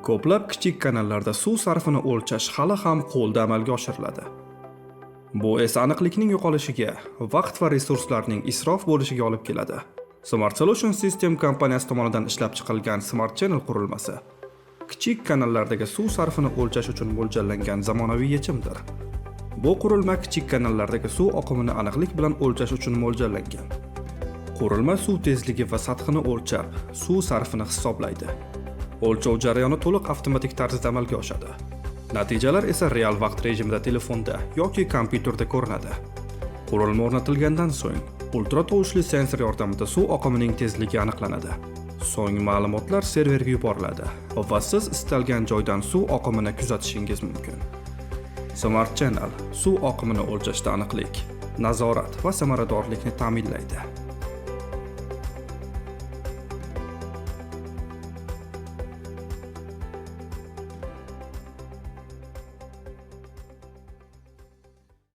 Ko'plab kichik kanallarda suv sarfini o'lchash hali ham qo'lda amalga oshiriladi. Bu esa aniqlikning yo'qolishiga, vaqt va resurslarning isrof bo'lishiga olib keladi. Smart Solution System kompaniyasi tomonidan ishlab chiqilgan Smart Channel qurilmasi kichik kanallardagi suv sarfini o'lchash uchun mo'ljallangan zamonaviy yechimdir. Bu qurilma kichik kanallardagi suv oqimini aniqlik bilan o'lchash uchun mo'ljallangan. Qurilma suv tezligi va sathini o'lchab, suv sarfini hisoblaydi. O'lchov jarayoni to'liq avtomatik tarzda amalga oshadi. Natijalar esa real vaqt rejimida telefonda yoki kompyuterda ko'rinadi. Qurilma o'rnatilgandan so'ng ultra tovushli sensor yordamida suv oqimining tezligi aniqlanadi. So'ng ma'lumotlar serverga yuboriladi va siz istalgan joydan suv oqimini kuzatishingiz mumkin. Smart Channel suv oqimini o'lchashda aniqlik, nazorat va samaradorlikni ta'minlaydi.